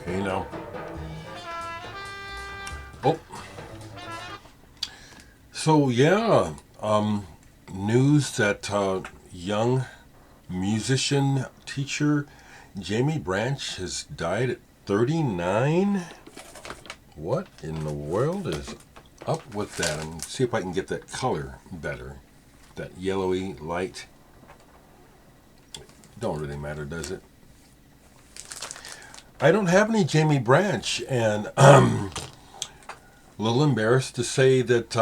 Okay, now. Oh, so yeah, news that young musician teacher Jamie Branch has died at 39. What in the world is up with that? And see if I can get that color better. That yellowy light. Don't really matter, does it? I don't have any Jamie Branch, and a little embarrassed to say that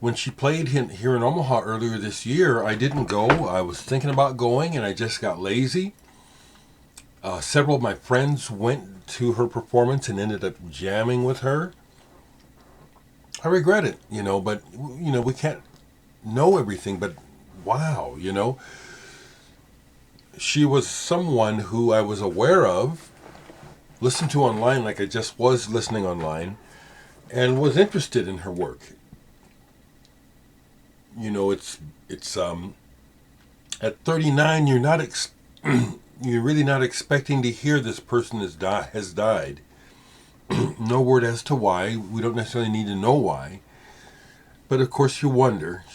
when she played here in Omaha earlier this year, I didn't go. I was thinking about going, and I just got lazy. Several of my friends went to her performance and ended up jamming with her. I regret it, but we can't know everything. But wow, she was someone who I was aware of, listened to online like I just was listening online, and was interested in her work. It's at 39, you're really not expecting to hear this person has died. No word as to why. We don't necessarily need to know why. But of course you wonder.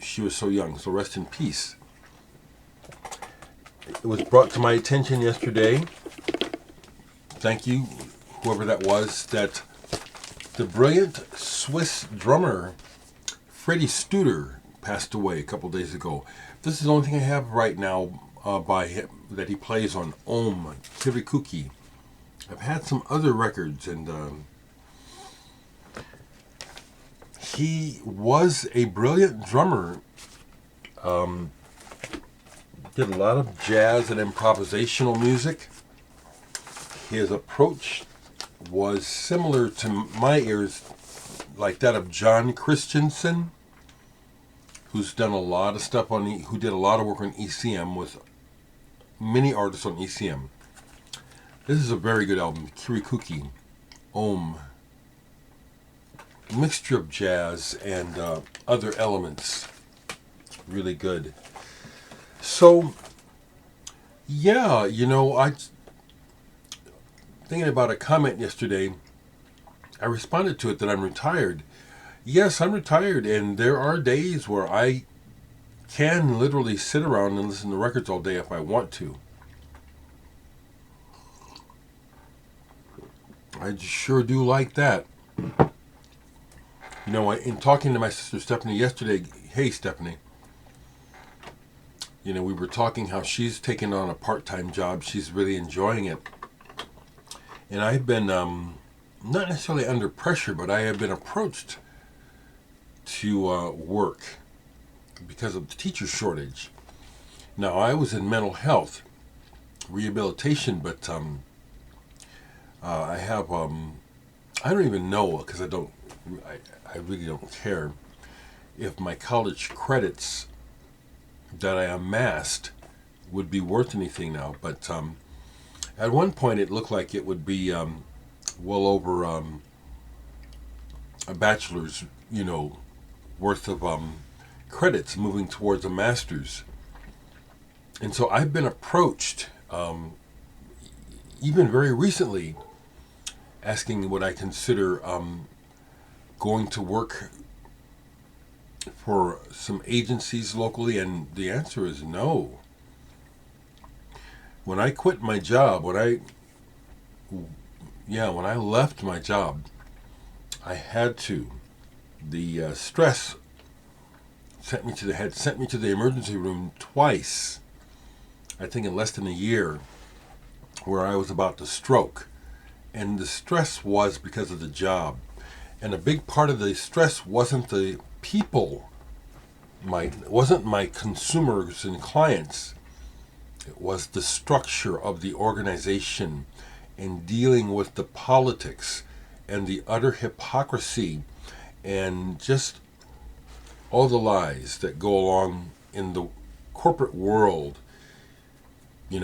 She was so young, so rest in peace. It was brought to my attention yesterday, thank you, whoever that was, that the brilliant Swiss drummer Freddie Studer passed away a couple days ago. This is the only thing I have right now by him that he plays on Kirikuki. I've had some other records, and he was a brilliant drummer. Did a lot of jazz and improvisational music. His approach was similar to my ears, like that of John Christensen, who's done a lot of stuff who did a lot of work on ECM with many artists on ECM. This is a very good album, Kirikuki, mixture of jazz and other elements. Really good. So, yeah, I thinking about a comment yesterday. I responded to it that I'm retired. Yes, I'm retired, and there are days where I can literally sit around and listen to records all day if I want to. I sure do like that. In talking to my sister Stephanie yesterday, hey Stephanie, we were talking how she's taken on a part-time job. She's really enjoying it. And I've been not necessarily under pressure, but I have been approached to work because of the teacher shortage. Now, I was in mental health rehabilitation, but I have I don't even know, because I really don't care if my college credits that I amassed would be worth anything now. But at one point it looked like it would be well over a bachelor's, worth of credits moving towards a master's. And so I've been approached, even very recently, asking would I consider going to work for some agencies locally, and the answer is no. When I quit my job, when I left my job, I had to. The stress sent me to the emergency room twice. I think in less than a year, where I was about to stroke, and the stress was because of the job. And a big part of the stress wasn't the people, wasn't my consumers and clients. It was the structure of the organization and dealing with the politics and the utter hypocrisy and just all the lies that go along in the corporate world. I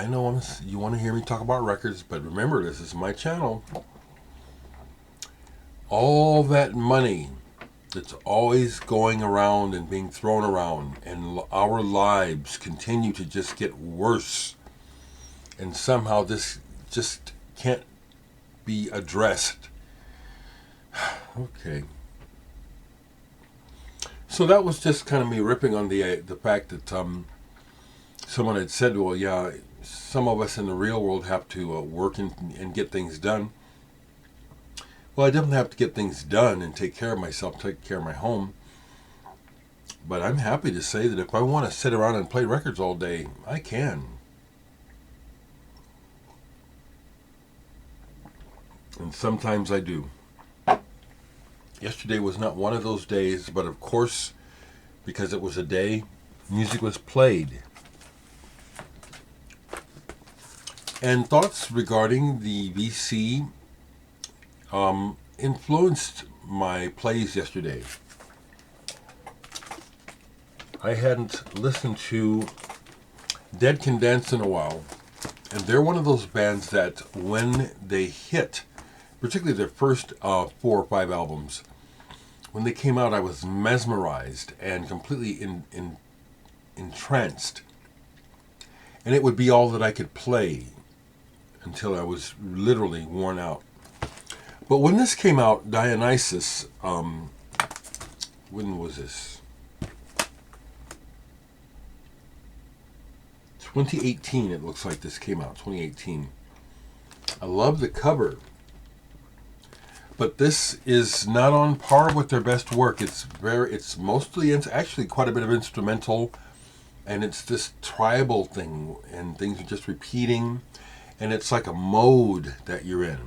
know you want to hear me talk about records, but remember, this is my channel. All that money that's always going around and being thrown around, and our lives continue to just get worse. And somehow this just can't be addressed. Okay. So that was just kind of me ripping on the fact that someone had said, well, yeah, some of us in the real world have to work and get things done. Well, I definitely have to get things done and take care of myself, take care of my home. But I'm happy to say that if I want to sit around and play records all day, I can. And sometimes I do. Yesterday was not one of those days, but of course, because it was a day, music was played. And thoughts regarding the VC influenced my plays yesterday. I hadn't listened to Dead Can Dance in a while, and they're one of those bands that when they hit, particularly their first 4 or 5 albums, when they came out, I was mesmerized and completely entranced. And it would be all that I could play until I was literally worn out. But when this came out, Dionysus, when was this? 2018, it looks like this came out, 2018. I love the cover. But this is not on par with their best work. It's mostly, it's actually quite a bit of instrumental, and it's this tribal thing, and things are just repeating, and it's like a mode that you're in.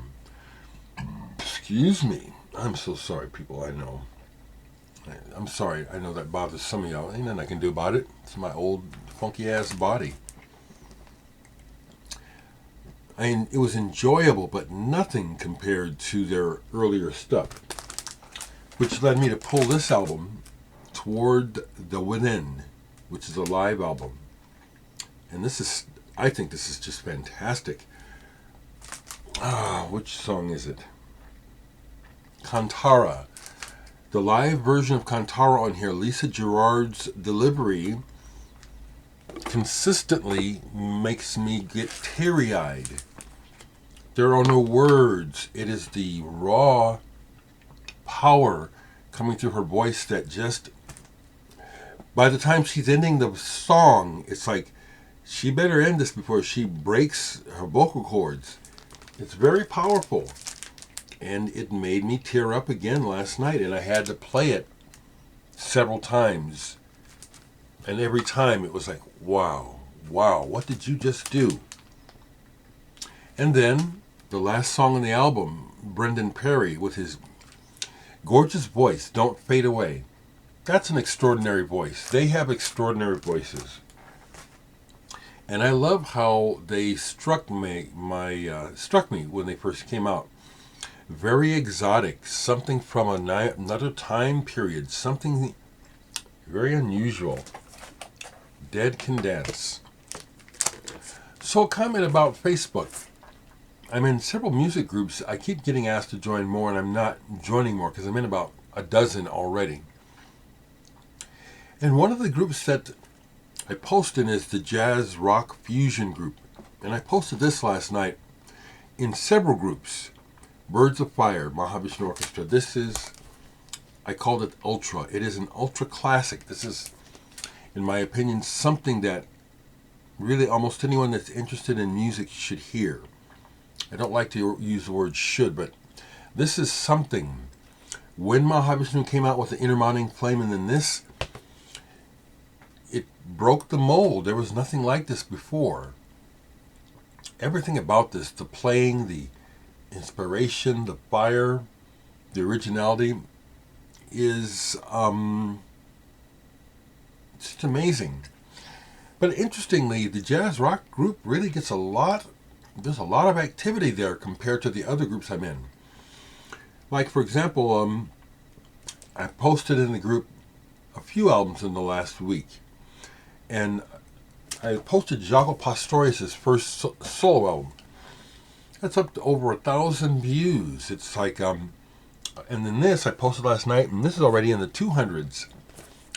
Excuse me. I'm so sorry, people, I know. I'm sorry, I know that bothers some of y'all. Ain't nothing I can do about it. It's my old funky-ass body. It was enjoyable, but nothing compared to their earlier stuff, which led me to pull this album, Toward the Within, which is a live album. And I think this is just fantastic. Which song is it? Kantara. The live version of Kantara on here, Lisa Gerrard's delivery, consistently makes me get teary-eyed. There are no words. It is the raw power coming through her voice that just, by the time she's ending the song, it's like, she better end this before she breaks her vocal cords. It's very powerful. And it made me tear up again last night, and I had to play it several times. And every time it was like, wow, what did you just do? And then the last song on the album, Brendan Perry, with his gorgeous voice, Don't Fade Away. That's an extraordinary voice. They have extraordinary voices. And I love how they struck me when they first came out. Very exotic, something from another time period, something very unusual. Dead Can Dance. So a comment about Facebook. I'm in several music groups. I keep getting asked to join more, and I'm not joining more because I'm in about a dozen already. And one of the groups that I post in is the Jazz Rock Fusion group. And I posted this last night in several groups. Birds of Fire, Mahavishnu Orchestra. This is, I called it Ultra. It is an ultra classic. This is, in my opinion, something that really almost anyone that's interested in music should hear. I don't like to use the word should, but this is something. When Mahavishnu came out with the Inner Mounting Flame, and then this, it broke the mold. There was nothing like this before. Everything about this, the playing, the inspiration, the fire, the originality is just amazing. But interestingly, the jazz rock group really gets there's a lot of activity there compared to the other groups I'm in. Like, for example, I posted in the group a few albums in the last week. And I posted Jaco Pastorius' first solo album. That's up to over 1,000 views. It's like, and then this I posted last night, and this is already in the 200s.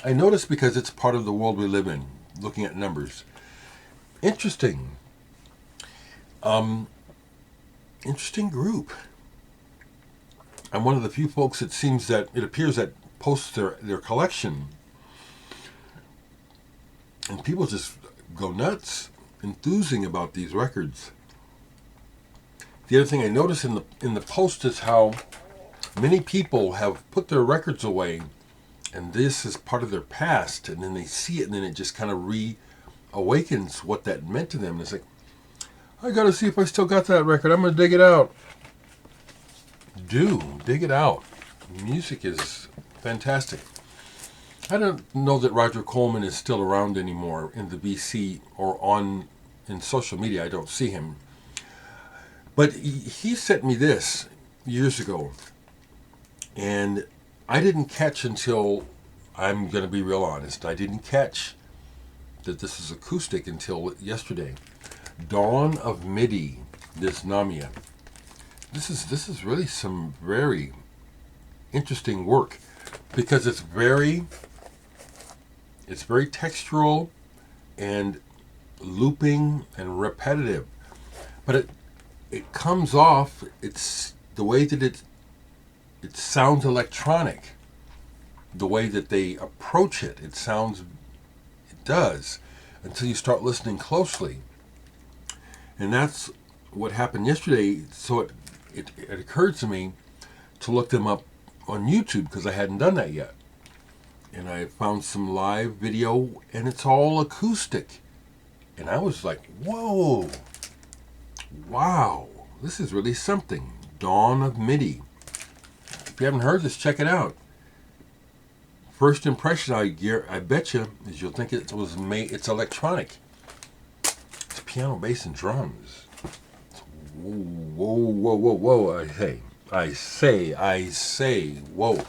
I noticed because it's part of the world we live in, looking at numbers. Interesting. interesting group. I'm one of the few folks it appears that posts their collection, and people just go nuts, enthusing about these records. The other thing I notice in the post is how many people have put their records away, and this is part of their past, and then they see it, and then it just kind of reawakens what that meant to them. And it's like, I gotta see if I still got that record. I'm gonna dig it out. Dig it out. Music is fantastic. I don't know that Roger Coleman is still around anymore in the BC or in social media. I don't see him. But he sent me this years ago, and I didn't catch until, I'm going to be real honest, I didn't catch that this is acoustic until yesterday. Dawn of Midi, Dysnomia. This is really some very interesting work, because it's very textural and looping and repetitive, but it comes off, it's the way that it sounds electronic, the way that they approach it does, until you start listening closely. And that's what happened yesterday. So it occurred to me to look them up on YouTube, because I hadn't done that yet. And I found some live video, and it's all acoustic. And I was like, whoa, wow, this is really something. Dawn of Midi. If you haven't heard this, check it out. First impression, I bet you, is you'll think it's electronic. It's piano, bass, and drums. Whoa, whoa, whoa, whoa. I say, whoa.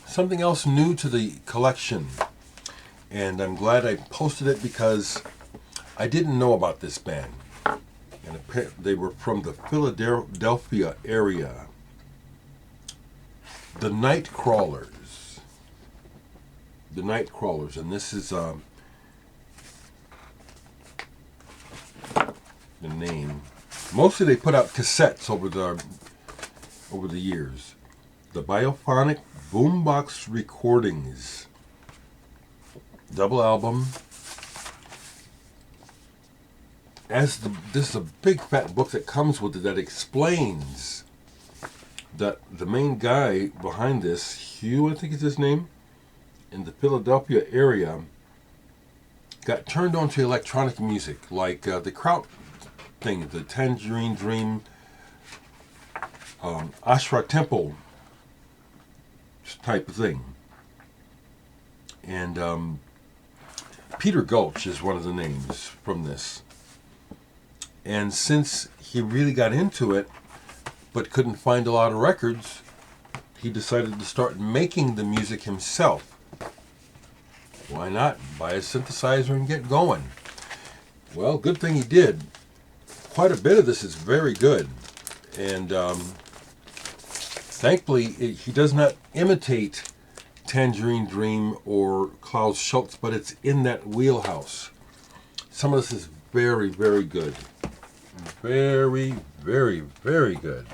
Something else new to the collection, and I'm glad I posted it, because I didn't know about this band, and they were from the Philadelphia area. The Nightcrawlers, and this is the name. Mostly they put out cassettes over the years. The Biophonic Boombox recordings, double album. This is a big fat book that comes with it that explains that the main guy behind this, Hugh, I think is his name, in the Philadelphia area, got turned on to electronic music, like the Kraut thing, the Tangerine Dream, Ashra Temple type of thing. And Peter Gulch is one of the names from this. And since he really got into it, but couldn't find a lot of records, he decided to start making the music himself. Why not buy a synthesizer and get going? Well, good thing he did. Quite a bit of this is very good. And thankfully, he does not imitate Tangerine Dream or Klaus Schultz, but it's in that wheelhouse. Some of this is very, very good. Very, very, very good.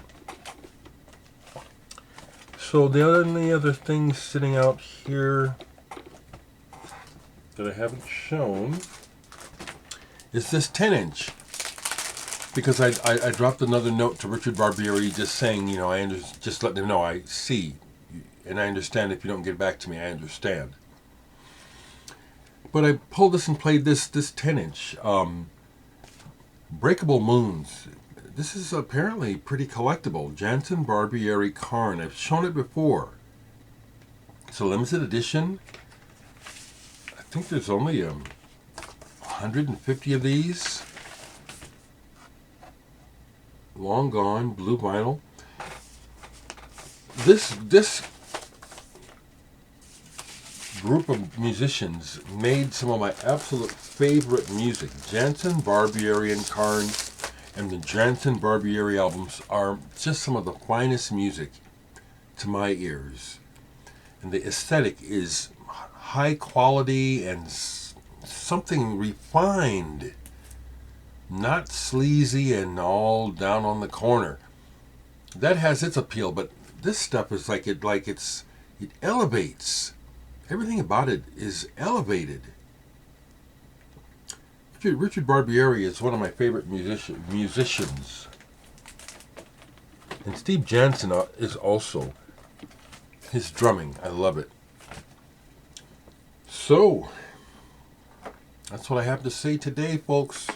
So the only other thing sitting out here that I haven't shown is this 10-inch. Because I dropped another note to Richard Barbieri just saying, just letting him know I see, and I understand if you don't get back to me, I understand. But I pulled this and played this 10-inch. Breakable Moons. This is apparently pretty collectible. Jansen, Barbieri, Karn. I've shown it before. It's a limited edition. I think there's only 150 of these. Long gone, blue vinyl. This group of musicians made some of my absolute favorite music. Jansen, Barbieri, and Karn, and the Jansen Barbieri albums are just some of the finest music to my ears. And the aesthetic is high quality and something refined. Not sleazy and all down on the corner. That has its appeal, but this stuff is like it elevates. Everything about it is elevated. Richard Barbieri is one of my favorite musicians. And Steve Jansen is also. His drumming, I love it. So, that's what I have to say today, folks.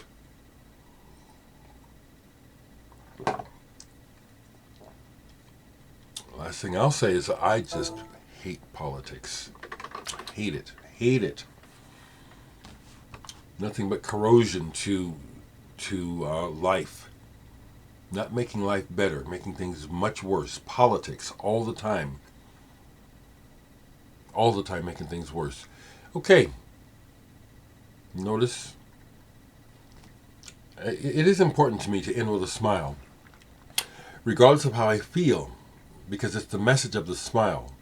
Last thing I'll say is I just hate politics. Hate it. Hate it. Nothing but corrosion to life. Not making life better, making things much worse. Politics all the time. All the time making things worse. Okay. Notice. It is important to me to end with a smile. Regardless of how I feel. Because it's the message of the smile.